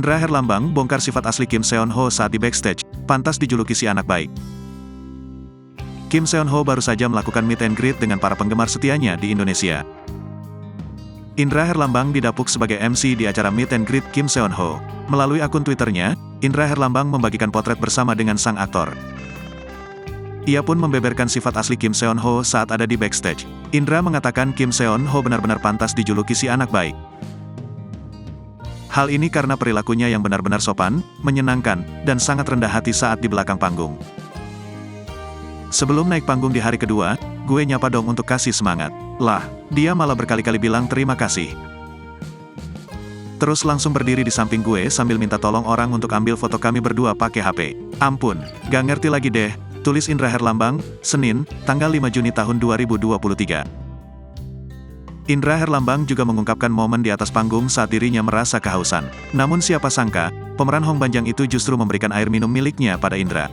Indra Herlambang bongkar sifat asli Kim Seon Ho saat di backstage, pantas dijuluki si anak baik. Kim Seon Ho baru saja melakukan meet and greet dengan para penggemar setianya di Indonesia. Indra Herlambang didapuk sebagai MC di acara meet and greet Kim Seon Ho. Melalui akun Twitternya, Indra Herlambang membagikan potret bersama dengan sang aktor. Ia pun membeberkan sifat asli Kim Seon Ho saat ada di backstage. Indra mengatakan Kim Seon Ho benar-benar pantas dijuluki si anak baik. Hal ini karena perilakunya yang benar-benar sopan, menyenangkan, dan sangat rendah hati saat di belakang panggung. Sebelum naik panggung di hari kedua, gue nyapa dong untuk kasih semangat. Lah, dia malah berkali-kali bilang terima kasih. Terus langsung berdiri di samping gue sambil minta tolong orang untuk ambil foto kami berdua pakai HP. Ampun, gak ngerti lagi deh, tulis Indra Herlambang, Senin, tanggal 5 Juni tahun 2023. Indra Herlambang juga mengungkapkan momen di atas panggung saat dirinya merasa kehausan. Namun siapa sangka, pemeran Hong Banjang itu justru memberikan air minum miliknya pada Indra.